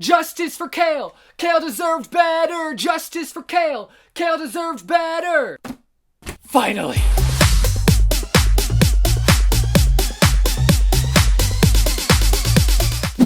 Justice for Kale! Kale deserved better! Justice for Kale! Kale deserved better! Finally!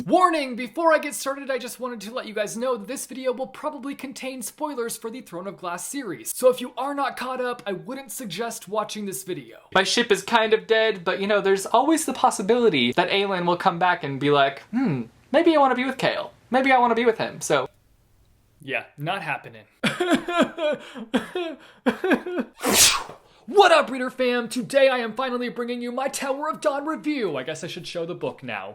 Warning! Before I get started, I just wanted to let you guys know that this video will probably contain spoilers for the Throne of Glass series. So if you are not caught up, I wouldn't suggest watching this video. My ship is kind of dead, but you know, there's always the possibility that Aelin will come back and be like, maybe I want to be with Kale. Maybe I want to be with him, so... yeah, not happening. What up, reader fam? Today I am finally bringing you my Tower of Dawn review. I guess I should show the book now.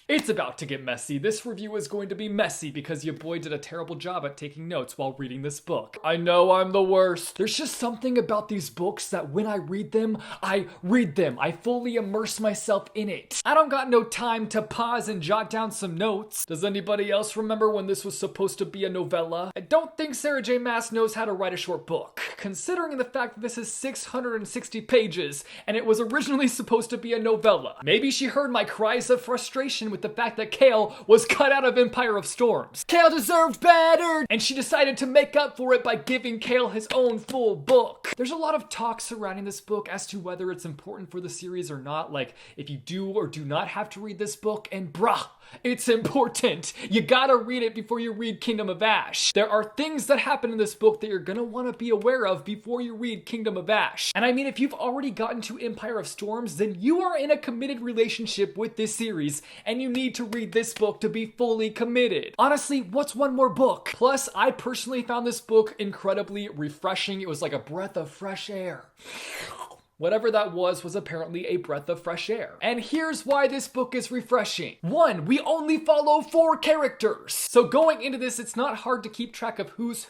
It's about to get messy. This review is going to be messy because your boy did a terrible job at taking notes while reading this book. I know I'm the worst. There's just something about these books that when I read them. I fully immerse myself in it. I don't got no time to pause and jot down some notes. Does anybody else remember when this was supposed to be a novella? I don't think Sarah J Maas knows how to write a short book. Considering the fact that this is 660 pages and it was originally supposed to be a novella. Maybe she heard my cries of frustration with the fact that Kale was cut out of Empire of Storms. Kale deserved better! And she decided to make up for it by giving Kale his own full book. There's a lot of talk surrounding this book as to whether it's important for the series or not, like if you do or do not have to read this book, and bruh, it's important. You gotta read it before you read Kingdom of Ash. There are things that happen in this book that you're gonna want to be aware of before you read Kingdom of Ash. And I mean, if you've already gotten to Empire of Storms, then you are in a committed relationship with this series, and you need to read this book to be fully committed. Honestly, what's one more book? Plus, I personally found this book incredibly refreshing. It was like a breath of fresh air. Whatever that was apparently a breath of fresh air. And here's why this book is refreshing. 1, we only follow 4 characters. So going into this, it's not hard to keep track of who's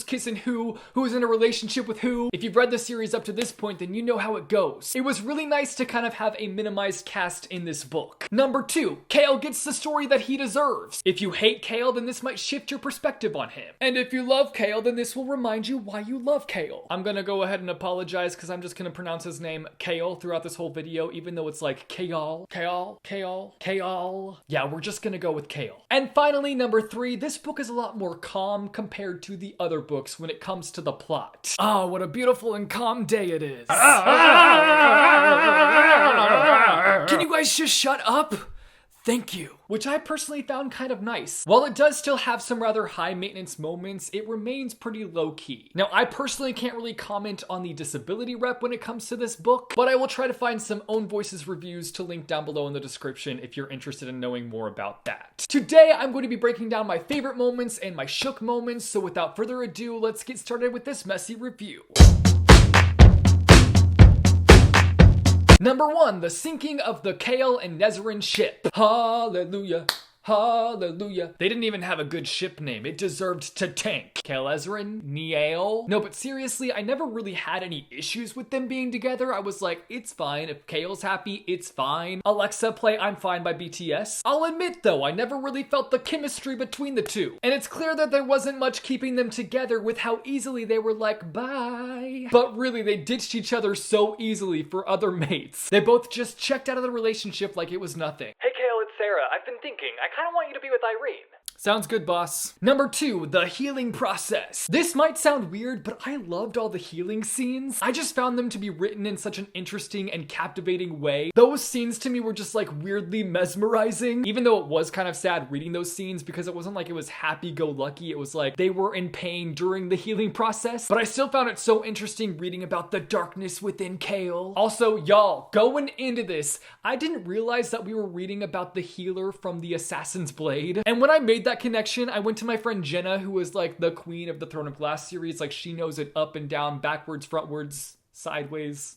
kissing who's in a relationship with who. If you've read the series up to this point, then you know how it goes. It was really nice to kind of have a minimized cast in this book. Number 2, Kale gets the story that he deserves. If you hate Kale, then this might shift your perspective on him. And if you love Kale, then this will remind you why you love Kale. I'm gonna go ahead and apologize because I'm just gonna pronounce his name Kale throughout this whole video, even though it's like Kale. Yeah, we're just gonna go with Kale. And finally, number 3, this book is a lot more calm compared to the other books when it comes to the plot. Oh, what a beautiful and calm day it is. Can you guys just shut up? Thank you. Which I personally found kind of nice. While it does still have some rather high maintenance moments, it remains pretty low key. Now, I personally can't really comment on the disability rep when it comes to this book, but I will try to find some Own Voices reviews to link down below in the description if you're interested in knowing more about that. Today, I'm going to be breaking down my favorite moments and my shook moments, so without further ado, let's get started with this messy review. Number 1, the sinking of the Kale and Nezrin ship. Hallelujah. Hallelujah. They didn't even have a good ship name. It deserved to tank. Kale-Ezrin? Niall? No, but seriously, I never really had any issues with them being together. I was like, it's fine. If Kale's happy, it's fine. Alexa, play I'm Fine by BTS. I'll admit though, I never really felt the chemistry between the two. And it's clear that there wasn't much keeping them together with how easily they were like, bye. But really, they ditched each other so easily for other mates. They both just checked out of the relationship like it was nothing. Hey Kale, it's Sarah. I've been thinking, I kind of want you to be with Irene. Sounds good, boss. Number 2, the healing process. This might sound weird, but I loved all the healing scenes. I just found them to be written in such an interesting and captivating way. Those scenes to me were just like weirdly mesmerizing, even though it was kind of sad reading those scenes because it wasn't like it was happy-go-lucky. It was like they were in pain during the healing process, but I still found it so interesting reading about the darkness within Kale. Also, y'all, going into this, I didn't realize that we were reading about the healer from the Assassin's Blade. And when I made that connection, I went to my friend Jenna, who was like the queen of the Throne of Glass series. Like, she knows it up and down, backwards, frontwards, sideways.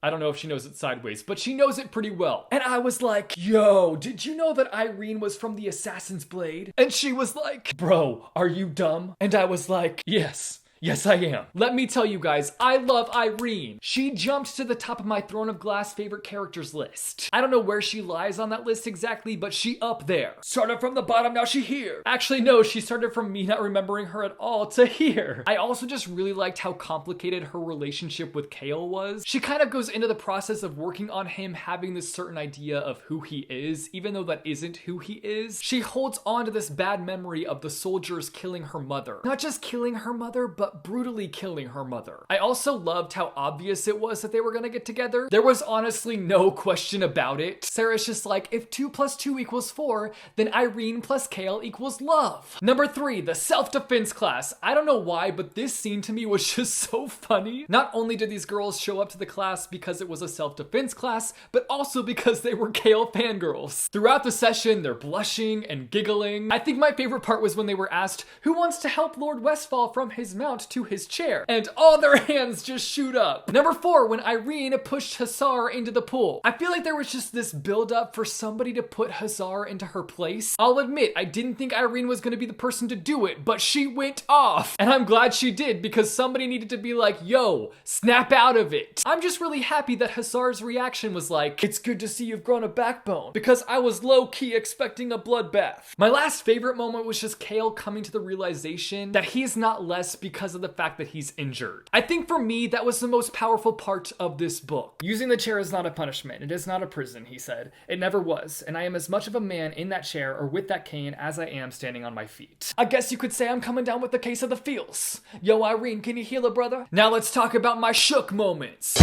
I don't know if she knows it sideways, but she knows it pretty well. And I was like, yo, did you know that Irene was from the Assassin's Blade? And she was like, bro, are you dumb? And I was like, yes. Yes, I am. Let me tell you guys, I love Irene. She jumped to the top of my Throne of Glass favorite characters list. I don't know where she lies on that list exactly, but she up there. Started from the bottom, now she here. Actually, no, she started from me not remembering her at all to here. I also just really liked how complicated her relationship with Kale was. She kind of goes into the process of working on him having this certain idea of who he is, even though that isn't who he is. She holds on to this bad memory of the soldiers killing her mother. Not just killing her mother, but brutally killing her mother. I also loved how obvious it was that they were gonna get together. There was honestly no question about it. Sarah's just like, if 2 + 2 = 4, then Irene plus Kale equals love. Number 3, the self-defense class. I don't know why, but this scene to me was just so funny. Not only did these girls show up to the class because it was a self-defense class, but also because they were Kale fangirls. Throughout the session, they're blushing and giggling. I think my favorite part was when they were asked, who wants to help Lord Westfall from his mount to his chair? And all their hands just shoot up. Number 4, when Irene pushed Hussar into the pool. I feel like there was just this build up for somebody to put Hussar into her place. I'll admit, I didn't think Irene was gonna be the person to do it, but she went off. And I'm glad she did, because somebody needed to be like, yo, snap out of it. I'm just really happy that Hussar's reaction was like, it's good to see you've grown a backbone, because I was low-key expecting a bloodbath. My last favorite moment was just Kale coming to the realization that he's not less because of the fact that he's injured. I think for me, that was the most powerful part of this book. Using the chair is not a punishment. It is not a prison, he said. It never was, and I am as much of a man in that chair or with that cane as I am standing on my feet. I guess you could say I'm coming down with the case of the feels. Yo, Irene, can you heal a brother? Now let's talk about my shook moments.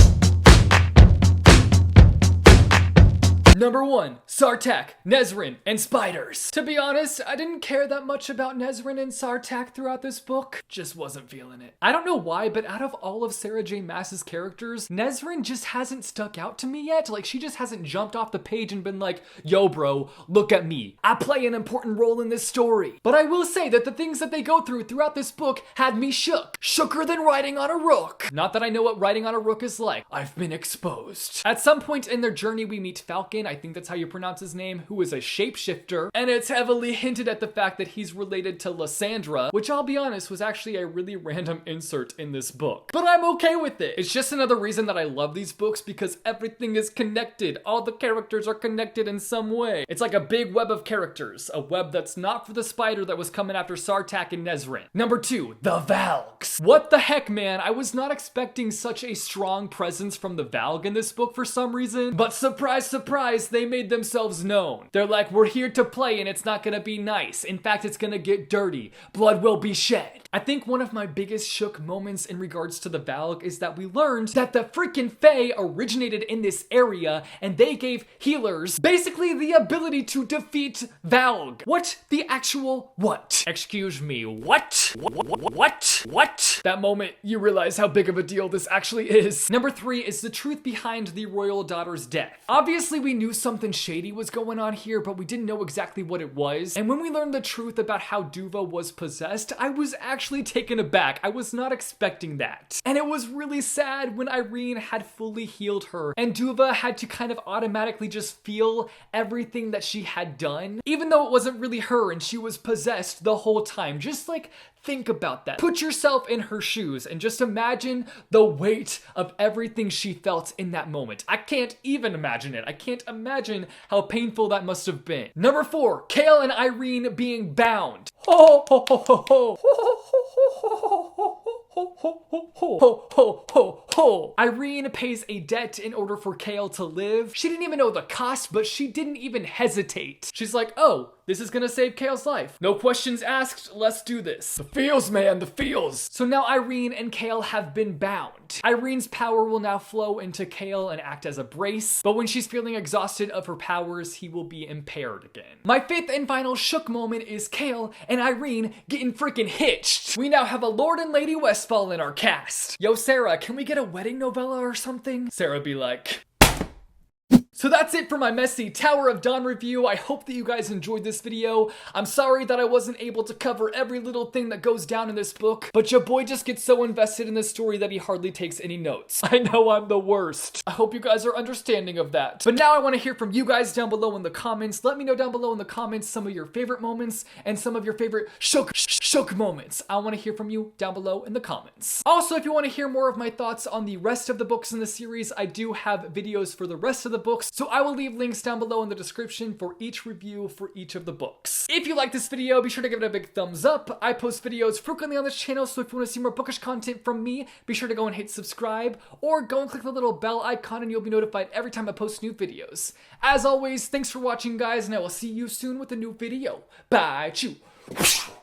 Number 1, Sartak, Nezrin, and spiders. To be honest, I didn't care that much about Nezrin and Sartak throughout this book. Just wasn't feeling it. I don't know why, but out of all of Sarah J Maas's characters, Nezrin just hasn't stuck out to me yet. Like, she just hasn't jumped off the page and been like, yo bro, look at me. I play an important role in this story. But I will say that the things that they go through throughout this book had me shook. Shooker than riding on a rook. Not that I know what riding on a rook is like. I've been exposed. At some point in their journey, we meet Falcon. I think that's how you pronounce his name, who is a shapeshifter, and it's heavily hinted at the fact that he's related to Lysandra, which I'll be honest was actually a really random insert in this book. But I'm okay with it. It's just another reason that I love these books, because everything is connected. All the characters are connected in some way. It's like a big web of characters, a web that's not for the spider that was coming after Sartak and Nezrin. Number 2, the Valgs. What the heck, man? I was not expecting such a strong presence from the Valg in this book for some reason, but surprise, surprise, they made themselves known. They're like, we're here to play and it's not gonna be nice. In fact, it's gonna get dirty. Blood will be shed. I think one of my biggest shook moments in regards to the Valg is that we learned that the freaking Fae originated in this area and they gave healers basically the ability to defeat Valg. What the actual what? Excuse me, what? What? That moment, you realize how big of a deal this actually is. Number 3 is the truth behind the royal daughter's death. Obviously, we knew something shady was going on here, but we didn't know exactly what it was. And when we learned the truth about how Duva was possessed, I was actually taken aback. I was not expecting that. And it was really sad when Irene had fully healed her and Duva had to kind of automatically just feel everything that she had done, even though it wasn't really her and she was possessed the whole time. Just like, think about that. Put yourself in her shoes and just imagine the weight of everything she felt in that moment. I can't even imagine it. I can't imagine how painful that must have been. Number 4, Kale and Irene being bound. Ho ho ho ho ho ho ho ho. Irene pays a debt in order for Kale to live. She didn't even know the cost, but she didn't even hesitate. She's like, oh, this is gonna save Kale's life. No questions asked, let's do this. The feels, man, the feels. So now Irene and Kale have been bound. Irene's power will now flow into Kale and act as a brace, but when she's feeling exhausted of her powers, he will be impaired again. My 5th and final shook moment is Kale and Irene getting freaking hitched. We now have a Lord and Lady Westfall in our cast. Yo, Sarah, can we get a wedding novella or something? Sarah be like, So that's it for my messy Tower of Dawn review. I hope that you guys enjoyed this video. I'm sorry that I wasn't able to cover every little thing that goes down in this book, but your boy just gets so invested in this story that he hardly takes any notes. I know I'm the worst. I hope you guys are understanding of that. But now I want to hear from you guys down below in the comments. Let me know down below in the comments some of your favorite moments and some of your favorite shook moments. I want to hear from you down below in the comments. Also, if you want to hear more of my thoughts on the rest of the books in the series, I do have videos for the rest of the books, so I will leave links down below in the description for each review for each of the books. If you like this video, be sure to give it a big thumbs up. I post videos frequently on this channel, so if you want to see more bookish content from me, be sure to go and hit subscribe, or go and click the little bell icon and you'll be notified every time I post new videos. As always, thanks for watching, guys, and I will see you soon with a new video. Bye, chew.